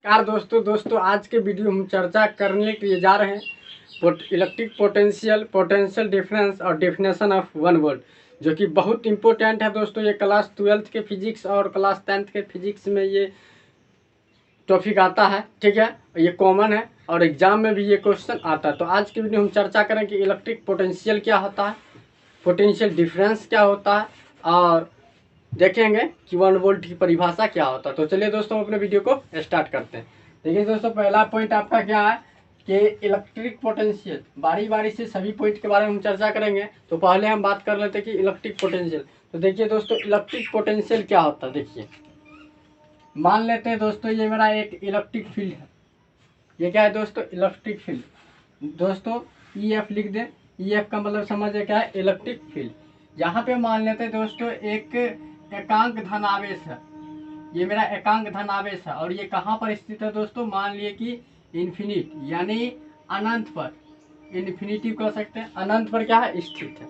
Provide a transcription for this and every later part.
नमस्कार दोस्तों आज के वीडियो हम चर्चा करने के लिए जा रहे हैं इलेक्ट्रिक पोटेंशियल डिफरेंस और डेफिनेशन ऑफ वन वर्ड, जो कि बहुत इंपॉर्टेंट है दोस्तों। ये क्लास 12th के फिजिक्स और क्लास 10th के फिजिक्स में ये टॉपिक आता है, ठीक है। ये कॉमन है और एग्जाम में भी ये क्वेश्चन आता है। तो आज की वीडियो हम चर्चा करें कि इलेक्ट्रिक पोटेंशियल क्या होता है, पोटेंशियल डिफरेंस क्या होता है, और देखेंगे कि 1 वोल्ट की परिभाषा क्या होता है। तो चलिए दोस्तों अपने वीडियो को स्टार्ट करते हैं। देखिए दोस्तों, पहला पॉइंट आपका क्या है कि इलेक्ट्रिक पोटेंशियल। बारी बारी से सभी पॉइंट के बारे में हम चर्चा करेंगे। तो पहले हम बात कर लेते हैं कि इलेक्ट्रिक पोटेंशियल। तो देखिए दोस्तों, इलेक्ट्रिक पोटेंशियल क्या होता है। देखिए, मान लेते हैं दोस्तों ये मेरा एक इलेक्ट्रिक फील्ड है। ये क्या है दोस्तों? Electric field. दोस्तों ई एफ लिख दें। ई एफ का मतलब समझे क्या है? Electric field. यहाँ पे मान लेते हैं दोस्तों एक एकांक धनावेश है। ये मेरा एकांक धनावेश है और ये कहाँ पर स्थित है दोस्तों? मान लिए कि इन्फिनिट यानी अनंत पर, इन्फिनिटी कह सकते हैं, अनंत पर क्या है? स्थित है।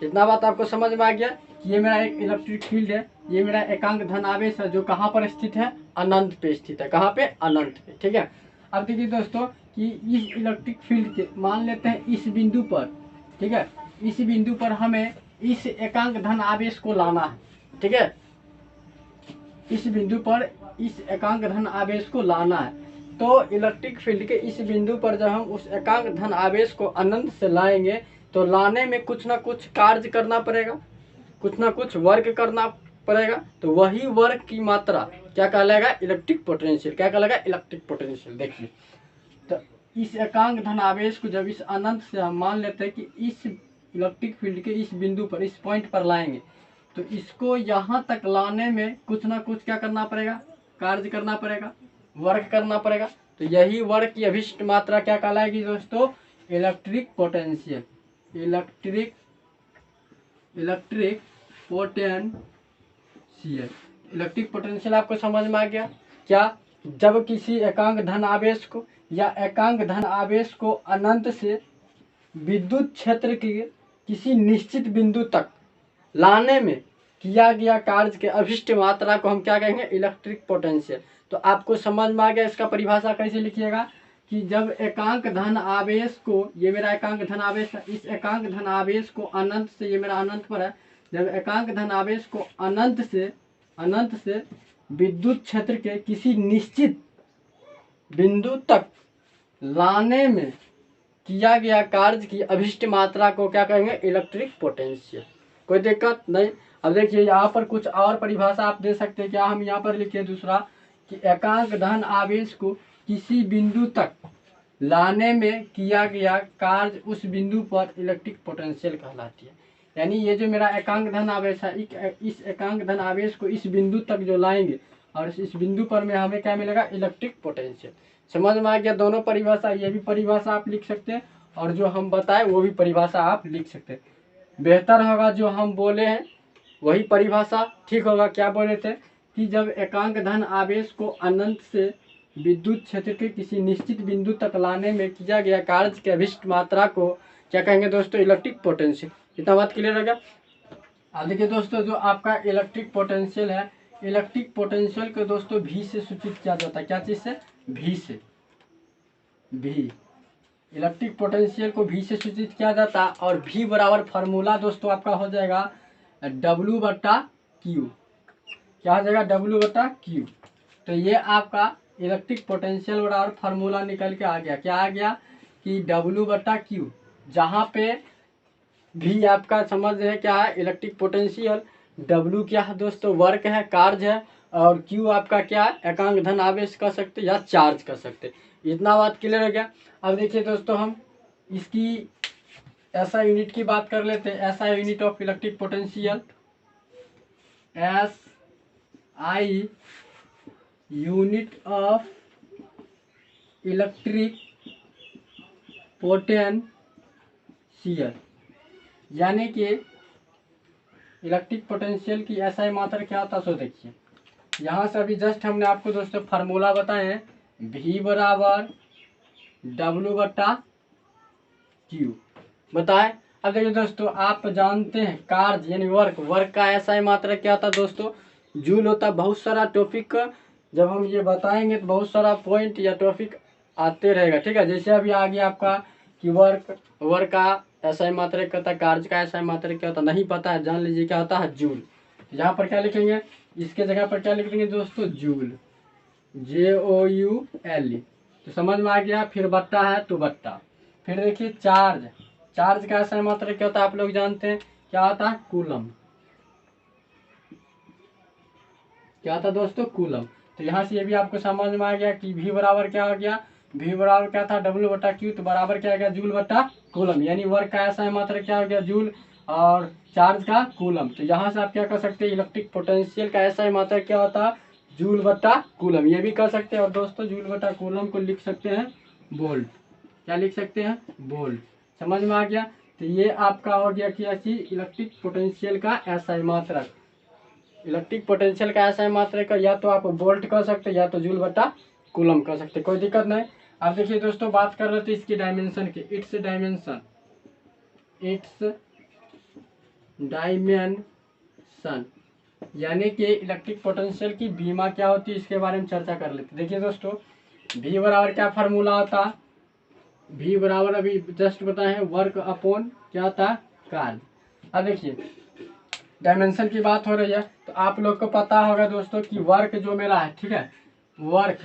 इतना बात आपको समझ में आ गया कि ये मेरा एक इलेक्ट्रिक फील्ड है। ये मेरा एकांक धनावेश है जो कहाँ पर स्थित है? अनंत पे स्थित है। कहाँ पे? अनंत पे, ठीक है। अब देखिए दोस्तों कि इस इलेक्ट्रिक फील्ड के मान लेते हैं इस बिंदु पर, ठीक है, इस बिंदु पर हमें इस एकांक धन आवेश को लाना है, ठीक है। इस बिंदु पर इस एकांक धन आवेश को लाना है। तो इलेक्ट्रिक फील्ड के इस बिंदु पर जब हम उस एकांक धन आवेश को अनंत से लाएंगे तो लाने में कुछ ना कुछ कार्य करना पड़ेगा, कुछ ना कुछ वर्क करना पड़ेगा। तो वही वर्क की मात्रा क्या कहलाएगा? Electric potential. क्या कहलाएगा? Electric potential. देखिए, तो इस एकांक धन आवेश को जब इस अनंत से हम मान लेते हैं कि इस इलेक्ट्रिक फील्ड के इस बिंदु पर, इस पॉइंट पर लाएंगे, तो इसको यहाँ तक लाने में कुछ ना कुछ क्या करना पड़ेगा? कार्य करना पड़ेगा, वर्क करना पड़ेगा। तो यही वर्क की अभिष्ट मात्रा क्या कहलाएगी दोस्तों? Electric potential. Electric potential. Electric potential आपको समझ में आ गया क्या? जब किसी एकांक धन आवेश को या एकांक धन आवेश को अनंत से विद्युत क्षेत्र के किसी निश्चित बिंदु तक लाने में किया गया कार्य के अभिष्ट मात्रा को हम क्या कहेंगे? Electric potential. तो आपको समझ में आ गया इसका परिभाषा कैसे लिखिएगा कि जब एकांक धन आवेश को, ये मेरा एकांक धन आवेश है, इस एकांक धन आवेश को अनंत से, ये मेरा अनंत पर है, जब एकांक धन आवेश को अनंत से विद्युत क्षेत्र के किसी निश्चित बिंदु तक लाने में किया गया कार्य की अभिष्ट मात्रा को क्या कहेंगे? Electric potential. कोई दिक्कत नहीं। अब देखिए यहाँ पर कुछ और परिभाषा आप दे सकते हैं। क्या हम यहाँ पर लिखे दूसरा कि एकांक धन आवेश को किसी बिंदु तक लाने में किया गया कार्य उस बिंदु पर इलेक्ट्रिक पोटेंशियल कहलाती है। यानी ये जो मेरा एकांक धन आवेश है, इस एकांक धन आवेश को इस बिंदु तक जो लाएंगे और इस बिंदु पर में हमें क्या मिलेगा? Electric potential. समझ में आ गया दोनों परिभाषा? ये भी परिभाषा आप लिख सकते हैं और जो हम बताए वो भी परिभाषा आप लिख सकते हैं। बेहतर होगा जो हम बोले हैं वही परिभाषा ठीक होगा। क्या बोले थे कि जब एकांक धन आवेश को अनंत से विद्युत क्षेत्र के किसी निश्चित बिंदु तक लाने में किया गया कार्य के अभिष्ट मात्रा को क्या कहेंगे दोस्तों? Electric potential. इतना बात क्लियर हो गया? अब देखिए दोस्तों, जो आपका इलेक्ट्रिक पोटेंशियल है, इलेक्ट्रिक पोटेंशियल को दोस्तों भी से सूचित किया जाता है। क्या चीज़ से? भी से। भी, इलेक्ट्रिक पोटेंशियल को भी से सूचित किया जाता है और भी बराबर फार्मूला दोस्तों आपका हो जाएगा W/Q। क्या हो जाएगा? W/Q। तो ये आपका इलेक्ट्रिक पोटेंशियल बराबर फार्मूला निकल के आ गया। क्या आ गया कि W/Q, जहाँ पे भी आपका समझ है क्या है? Electric potential. W क्या है दोस्तों? वर्क है, कार्य है, और Q आपका क्या है? एकांक धन आवेश कर सकते या चार्ज कर सकते। इतना बात क्लियर हो गया? अब देखिए दोस्तों, हम इसकी ऐसा यूनिट की बात कर लेते हैं। ऐसा unit of electric potential, SI unit of electric potential, यानी कि इलेक्ट्रिक पोटेंशियल की SI मात्रा क्या होता है सो देखिए। यहाँ से अभी जस्ट हमने आपको दोस्तों फार्मूला बताए हैं, V बराबर W/Q बताए। अब देखिए दोस्तों, आप जानते हैं कार्य यानी वर्क का SI मात्रा क्या होता है दोस्तों? जूल होता है। बहुत सारा टॉपिक जब हम ये बताएंगे तो बहुत सारा पॉइंट या टॉपिक आते रहेगा, ठीक है। जैसे अभी आ गया आपका कि वर्क का SI मात्रक क्या होता है, कार्य का SI मात्रक क्या होता है, नहीं पता है, जान लीजिए क्या होता है, जूल। यहाँ पर क्या लिखेंगे, इसके जगह पर क्या लिख देंगे दोस्तों, जूल, JOULE। तो समझ में आ गया। फिर बट्टा है तो बट्टा। फिर देखिए चार्ज का SI मात्रक क्या होता है, आप लोग जानते हैं क्या होता है, कूलम। क्या था दोस्तों, कूलम। तो यहाँ से ये भी आपको समझ में आ गया कि V बराबर क्या हो गया, V बराबर क्या था, W/Q। तो बराबर क्या आ गया, जूल बटा कूलम, यानी वर्क का SI मात्रक क्या हो गया, जूल, और चार्ज का कूलम। तो यहाँ से आप क्या कर सकते हैं, इलेक्ट्रिक पोटेंशियल का SI मात्रक क्या होता है, जूल बटा कूलम, ये भी कर सकते हैं। और दोस्तों जूल बटा कूलम को लिख सकते हैं वोल्ट। क्या लिख सकते हैं, वोल्ट। समझ में आ गया। तो ये आपका हो गया क्या चीज, इलेक्ट्रिक पोटेंशियल का SI मात्रक। इलेक्ट्रिक पोटेंशियल का SI मात्रक का या तो आप वोल्ट कर सकते हैं या तो जूल बटा कूलम कर सकते हैं, कोई दिक्कत नहीं। अब देखिए दोस्तों, बात कर रहे थे इसकी डायमेंशन की, इट्स डायमेंशन, यानी कि इलेक्ट्रिक पोटेंशियल की बीमा क्या होती है, इसके बारे में चर्चा कर लेते। देखिए दोस्तों, V बराबर क्या फार्मूला होता है, V बराबर अभी जस्ट बताए हैं, वर्क अपॉन क्या होता है, कार्य। अब देखिए डायमेंशन की बात हो रही है, तो आप लोग को पता होगा दोस्तों कि वर्क जो मेरा है, ठीक है, वर्क,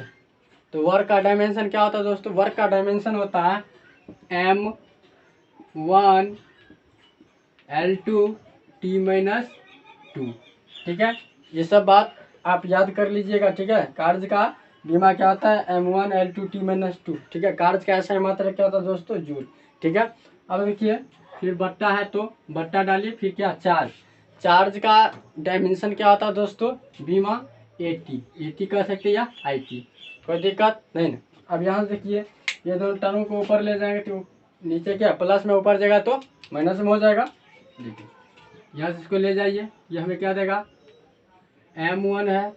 तो वर्क का डायमेंशन क्या होता है दोस्तों, वर्क का डायमेंशन होता है M1 L2 T-2, ठीक है। ये सब बात आप याद कर लीजिएगा, ठीक है। कार्य का बीमा क्या होता है, M1 L2 T-2, ठीक है। कार्य का SI मात्रक क्या होता है दोस्तों, जूल, ठीक है। अब देखिए फिर बट्टा है तो बट्टा डालिए, फिर क्या, चार्ज का डायमेंशन क्या होता है दोस्तों, बीमा 80 कर सकते हैं या IT, कोई दिक्कत नहीं ना। अब यहाँ देखिए ये दोनों टर्म को ऊपर ले जाएंगे तो नीचे क्या प्लस में, ऊपर जाएगा तो माइनस में हो जाएगा। देखिए यहाँ से इसको ले जाइए, ये हमें क्या देगा, M1 है,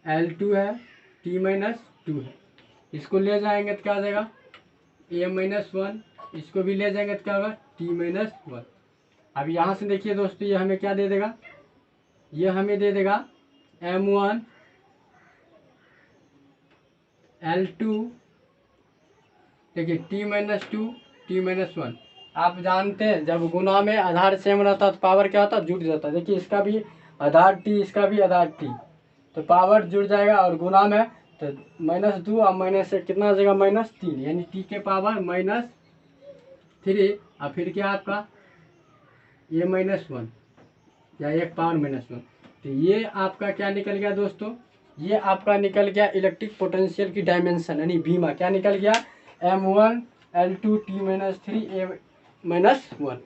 L2 है, T-2 है। इसको ले जाएंगे तो क्या देगा, A-1, इसको भी ले जाएंगे तो क्या होगा, T-1। अब यहाँ से देखिए दोस्तों, ये हमें क्या दे देगा, ये हमें दे देगा M1 L2, देखिए T-2 T-1। आप जानते हैं जब गुना में आधार सेम रहता है तो पावर क्या होता है, जुड़ जाता है। देखिए इसका भी आधार T, इसका भी आधार T, तो पावर जुड़ जाएगा। और गुना में तो -2 और -1 कितना हो जाएगा, -3, यानी T के पावर -3। और फिर क्या आपका ये -1 या 1 पावर -1। तो ये आपका क्या निकल गया दोस्तों, ये आपका निकल गया इलेक्ट्रिक पोटेंशियल की डायमेंशन, यानी बीमा क्या निकल गया, M1 L2 T-3 A-1।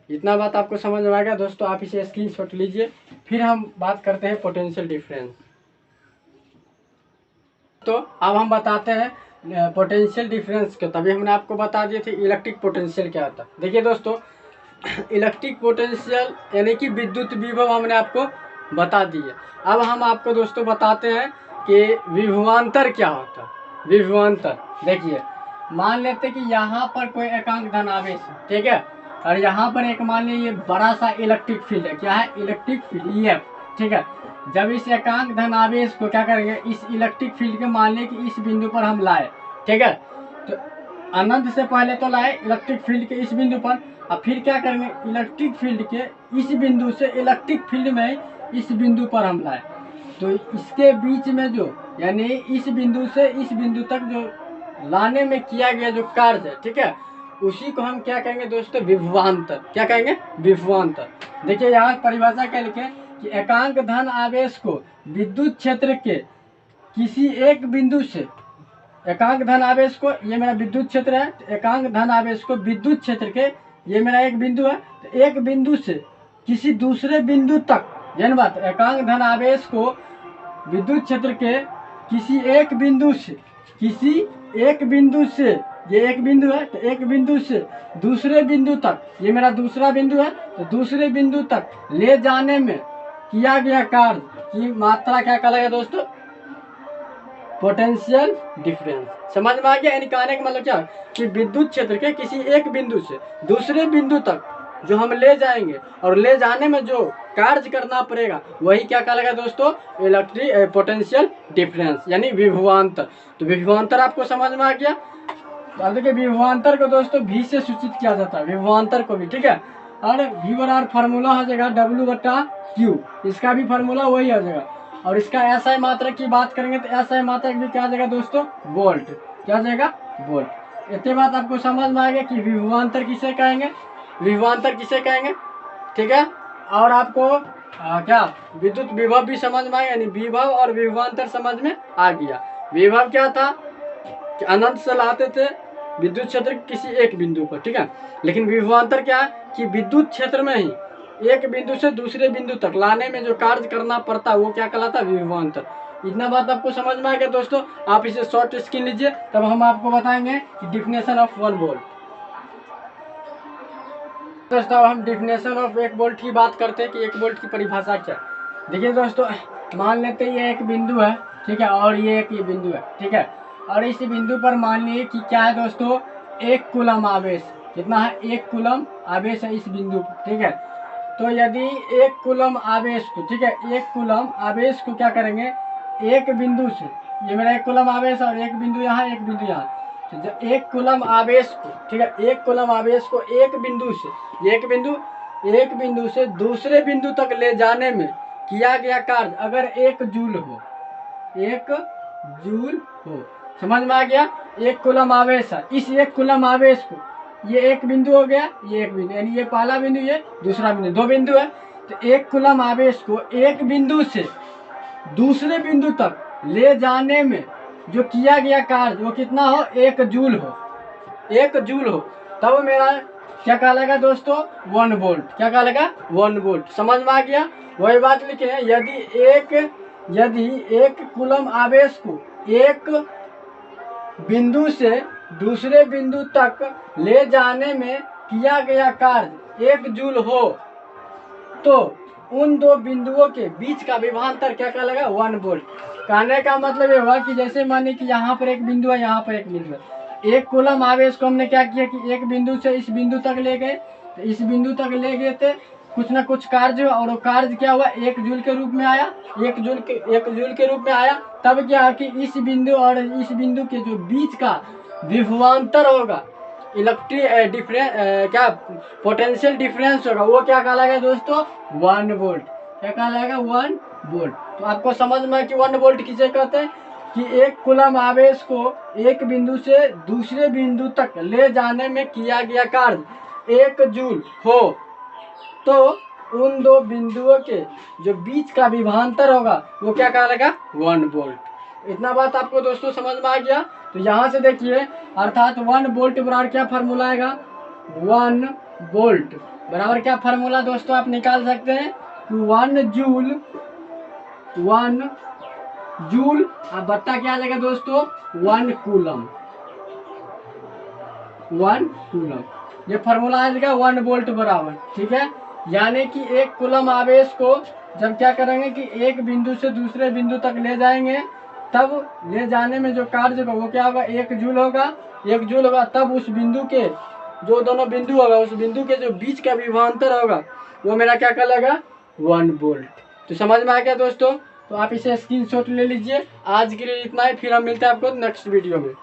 इतना बात आपको समझ में आ गया दोस्तों, आप इसे स्क्रीनशॉट लीजिए। फिर हम बात करते हैं पोटेंशियल डिफरेंस। तो अब हम बताते हैं पोटेंशियल डिफरेंस के, तभी हमने आपको बता दिए थे इलेक्ट्रिक पोटेंशियल क्या होता है। देखिए दोस्तों, इलेक्ट्रिक पोटेंशियल यानी कि विद्युत विभव हमने आपको बता दी है। अब हम आपको दोस्तों बताते हैं कि विभवांतर क्या होता है। विभवांतर देखिए, मान लेते कि यहाँ पर कोई एकांक धन आवेश है, ठीक है, और यहाँ पर एक मान लीजिए बड़ा सा इलेक्ट्रिक फील्ड है, क्या है, इलेक्ट्रिक फील्ड EF, ठीक है। जब इस एकांक धन आवेश को क्या करेंगे, इस इलेक्ट्रिक फील्ड के मान लें कि इस बिंदु पर हम लाए, ठीक है, तो अनंत से पहले तो लाए इलेक्ट्रिक फील्ड के इस बिंदु पर, अब फिर क्या करेंगे, इलेक्ट्रिक फील्ड के इस बिंदु से इलेक्ट्रिक फील्ड में इस बिंदु पर हम लाए, तो इसके बीच में जो, यानी इस बिंदु से इस बिंदु तक जो लाने में किया गया जो कार्य है, ठीक है, उसी को हम क्या कहेंगे दोस्तों, विभवांतर। क्या कहेंगे, विभवांतर। देखिए यहाँ परिभाषा क्या लिखे कि एकांक धन आवेश को विद्युत क्षेत्र के किसी एक बिंदु से, एकांक धन आवेश को, ये मेरा विद्युत क्षेत्र है, एकांक धन आवेश को विद्युत क्षेत्र के, ये मेरा एक बिंदु है, तो एक बिंदु से किसी दूसरे बिंदु तक, यानी बात, एकांक धन आवेश को विद्युत क्षेत्र के किसी एक बिंदु से, किसी एक बिंदु से, ये एक बिंदु है, तो एक बिंदु से दूसरे बिंदु तक, ये मेरा दूसरा बिंदु है, तो दूसरे बिंदु तक ले जाने में किया गया कार्य की मात्रा क्या कहलाएगा दोस्तों, पोटेंशियल डिफरेंस। समझ में आ गया, यानी कहने का मतलब क्या कि विद्युत क्षेत्र के किसी एक बिंदु से दूसरे बिंदु तक जो हम ले जाएंगे और ले जाने में जो कार्य करना पड़ेगा वही क्या कहलाएगा दोस्तों, इलेक्ट्रिक पोटेंशियल डिफरेंस यानी विभवांतर। तो विभवांतर आपको समझ में आ गया। तो अब देखिए विभवांतर को दोस्तों V से सूचित किया जाता है, विभवांतर को भी, ठीक है। और V बराबर फार्मूला हो जाएगा W/Q, इसका भी फार्मूला वही हो जाएगा। और इसका SI मात्रक की बात करेंगे तो SI मात्रक भी क्या आ जाएगा दोस्तों, वोल्ट, क्या आ जाएगा, वोल्ट। इतनी बात आपको समझ में आ गया कि विभवांतर किसे कहेंगे, विभवांतर किसे कहेंगे, ठीक है। और आपको क्या विद्युत विभव भी समझ में आया, यानी विभव और विभवांतर समझ में आ गया। विभव क्या था कि अनंत से लाते थे विद्युत क्षेत्र किसी एक बिंदु पर, ठीक है। लेकिन विभवांतर क्या है कि विद्युत क्षेत्र में ही एक बिंदु से दूसरे बिंदु तक लाने में जो कार्य करना पड़ता है वो क्या कहलाता है, विभवांतर। इतना बात आपको समझ में आ गया दोस्तों। आप इसे शॉर्ट स्क्रीन लीजिए, तब हम आपको बताएंगे कि डिफिनेशन ऑफ 1 वोल्ट। दोस्तों हम डिफिनेशन ऑफ 1 वोल्ट की बात करते हैं कि 1 वोल्ट की परिभाषा क्या है। देखिए दोस्तों, मान लेते हैं ये एक बिंदु है, ठीक है, और ये एक ये बिंदु है, ठीक है। और इस बिंदु पर मान लीजिए कि क्या है दोस्तों, 1 कूलम आवेश, कितना है, 1 कूलम आवेश है इस बिंदु पर, ठीक है। तो यदि 1 कूलम आवेश को, ठीक है, 1 कूलम आवेश को क्या करेंगे, एक बिंदु से, ये मेरा 1 कूलम आवेश और एक बिंदु यहाँ, एक बिंदु यहाँ, तो जब 1 कूलम आवेश को, ठीक है, 1 कूलम आवेश को एक बिंदु से, एक बिंदु से दूसरे बिंदु तक ले जाने में किया गया कार्य अगर 1 जूल हो, 1 जूल हो, समझ में आ गया। 1 कूलम आवेश है, इस 1 कूलम आवेश को, ये एक बिंदु हो गया, ये एक बिंदु, यानी ये पहला बिंदु, ये दूसरा बिंदु, 2 बिंदु है। तो 1 कूलम आवेश को एक बिंदु से दूसरे बिंदु तक ले जाने में जो किया गया कार्य वो कितना हो, 1 जूल हो, 1 जूल हो, तब मेरा क्या कहलाएगा दोस्तों, 1 वोल्ट, क्या कहलाएगा, 1 वोल्ट। समझ में आ गया। वही बात लिखे हैं, यदि एक कूलम आवेश को एक बिंदु से दूसरे बिंदु तक ले जाने में किया गया कार्य 1 जूल हो तो उन 2 बिंदुओं के बीच का विभवांतर क्या कहलाएगा, 1 वोल्ट। कहने का मतलब ये हुआ कि जैसे मानिए कि यहाँ पर एक बिंदु है, यहाँ पर एक बिंदु है, 1 कूलम आवेश को हमने क्या किया कि एक बिंदु से इस बिंदु तक ले गए, तो इस बिंदु तक ले गए थे, कुछ ना कुछ कार्य, और वो कार्य क्या हुआ, 1 जूल के रूप में आया, 1 जूल के रूप में आया। तब क्या कि इस बिंदु और इस बिंदु के जो बीच का विभवांतर होगा, इलेक्ट्रिक डिफरेंस, क्या पोटेंशियल डिफरेंस होगा, वो क्या कहलाएगा दोस्तों, 1 वोल्ट, क्या कहलाएगा, 1 वोल्ट। तो आपको समझ में कि 1 वोल्ट किसे कहते हैं कि 1 कूलम आवेश को एक बिंदु से दूसरे बिंदु तक ले जाने में किया गया कार्य 1 जूल हो तो उन 2 बिंदुओं के जो बीच का विभवांतर होगा वो क्या कहलाएगा, 1 वोल्ट। इतना बात आपको दोस्तों समझ में आ गया। तो यहाँ से देखिए, अर्थात 1 वोल्ट बराबर क्या फार्मूला आएगा, 1 वोल्ट बराबर क्या फार्मूला दोस्तों आप निकाल सकते हैं, 1 जूल अब बट्टा क्या आ जाएगा दोस्तों, 1 कूलम, 1 कूलम, ये फार्मूला आ जाएगा 1 वोल्ट बराबर, ठीक है। यानी कि 1 कूलम आवेश को जब क्या करेंगे कि एक बिंदु से दूसरे बिंदु तक ले जाएंगे, तब ले जाने में जो कार्य होगा वो क्या होगा, 1 जूल होगा, 1 जूल होगा। तब उस बिंदु के जो दोनों बिंदु होगा, उस बिंदु के जो बीच का विभवांतर होगा वो मेरा क्या कहलाएगा, 1 वोल्ट। तो समझ में आ गया दोस्तों। तो आप इसे स्क्रीनशॉट ले लीजिए। आज के लिए इतना ही, फिर हम मिलते हैं आपको नेक्स्ट वीडियो में।